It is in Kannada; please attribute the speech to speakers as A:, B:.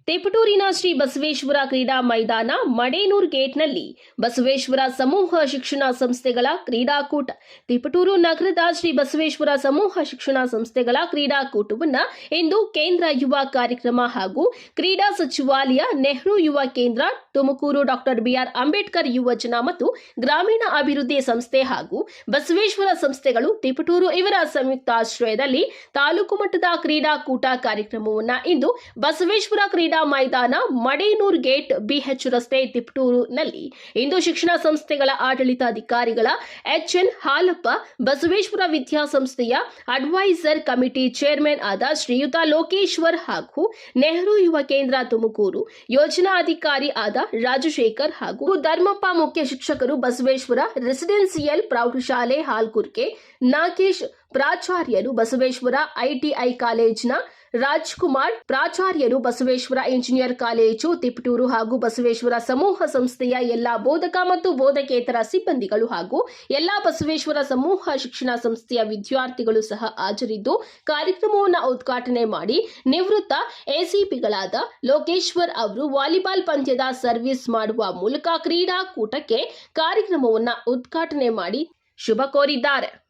A: ತಿಪಟೂರಿನ ಶ್ರೀ ಬಸವೇಶ್ವರ ಕ್ರೀಡಾ ಮೈದಾನ ಮಡೇನೂರು ಗೇಟ್ನಲ್ಲಿ ಬಸವೇಶ್ವರ ಸಮೂಹ ಶಿಕ್ಷಣ ಸಂಸ್ಥೆಗಳ ಕ್ರೀಡಾಕೂಟ. ತಿಪಟೂರು ನಗರದ ಶ್ರೀ ಬಸವೇಶ್ವರ ಸಮೂಹ ಶಿಕ್ಷಣ ಸಂಸ್ಥೆಗಳ ಕ್ರೀಡಾಕೂಟವನ್ನು ಇಂದು ಕೇಂದ್ರ ಯುವ ಕಾರ್ಯಕ್ರಮ ಹಾಗೂ ಕ್ರೀಡಾ ಸಚಿವಾಲಯ, ನೆಹರು ಯುವ ಕೇಂದ್ರ, ತುಮಕೂರು ಡಾಕ್ಟರ್ ಬಿಆರ್ ಅಂಬೇಡ್ಕರ್ ಯುವಜನ ಮತ್ತು ಗ್ರಾಮೀಣ ಅಭಿವೃದ್ಧಿ ಸಂಸ್ಥೆ ಹಾಗೂ ಬಸವೇಶ್ವರ ಸಂಸ್ಥೆಗಳು ತಿಪಟೂರು ಇವರ ಸಂಯುಕ್ತಾಶ್ರಯದಲ್ಲಿ ತಾಲೂಕು ಮಟ್ಟದ ಕ್ರೀಡಾಕೂಟ ಕಾರ್ಯಕ್ರಮವನ್ನು ಇಂದು ಬಸವೇಶ್ವರ ಕ್ರೀಡಾ ಮೈದಾನ ಮಡೇನೂರು ಗೇಟ್, ಬಿಎಚ್ ರಸ್ತೆ, ತಿಪಟೂರಿನಲ್ಲಿ ಇಂದು ಶಿಕ್ಷಣ ಸಂಸ್ಥೆಗಳ ಆಡಳಿತಾಧಿಕಾರಿಗಳ ಎಚ್ಎನ್ ಹಾಲಪ್ಪ, ಬಸವೇಶ್ವರ ವಿದ್ಯಾಸಂಸ್ಥೆಯ ಅಡ್ವೈಸರ್ ಕಮಿಟಿ ಚೇರ್ಮನ್ ಆದ ಶ್ರೀಯುತ ಲೋಕೇಶ್ವರ್ ಹಾಗೂ ನೆಹರು ಯುವ ಕೇಂದ್ರ ತುಮಕೂರು ಯೋಜನಾ ಅಧಿಕಾರಿ ಆದ ರಾಜಶೇಖರ್ ಹಾಗೂ ಧರ್ಮಪ್ಪ ಮುಖ್ಯ ಶಿಕ್ಷಕರು, ಬಸವೇಶ್ವರ ರೆಸಿಡೆನ್ಸಿಯಲ್ ಪ್ರೌಢಶಾಲೆ ಹಾಲ್ಕುರ್ಕೆ ನಾಗೇಶ್ ಪ್ರಾಚಾರ್ಯರು, ಬಸವೇಶ್ವರ ಐಟಿಐ ಕಾಲೇಜಿನ ರಾಜ್ಕುಮಾರ್ ಪ್ರಾಚಾರ್ಯರು, ಬಸವೇಶ್ವರ ಇಂಜಿನಿಯರ್ ಕಾಲೇಜು ತಿಪಟೂರು ಹಾಗೂ ಬಸವೇಶ್ವರ ಸಮೂಹ ಸಂಸ್ಥೆಯ ಎಲ್ಲಾ ಬೋಧಕ ಮತ್ತು ಬೋಧಕೇತರ ಸಿಬ್ಬಂದಿಗಳು ಹಾಗೂ ಎಲ್ಲಾ ಬಸವೇಶ್ವರ ಸಮೂಹ ಶಿಕ್ಷಣ ಸಂಸ್ಥೆಯ ವಿದ್ಯಾರ್ಥಿಗಳು ಸಹ ಹಾಜರಿದ್ದು ಕಾರ್ಯಕ್ರಮವನ್ನು ಉದ್ಘಾಟನೆ ಮಾಡಿ ನಿವೃತ್ತ ಎಸಿಪಿಗಳಾದ ಲೋಕೇಶ್ವರ್ ಅವರು ವಾಲಿಬಾಲ್ ಪಂದ್ಯದ ಸರ್ವಿಸ್ ಮಾಡುವ ಮೂಲಕ ಕ್ರೀಡಾಕೂಟಕ್ಕೆ ಕಾರ್ಯಕ್ರಮವನ್ನು ಉದ್ಘಾಟನೆ ಮಾಡಿ ಶುಭ ಕೋರಿದ್ದಾರೆ.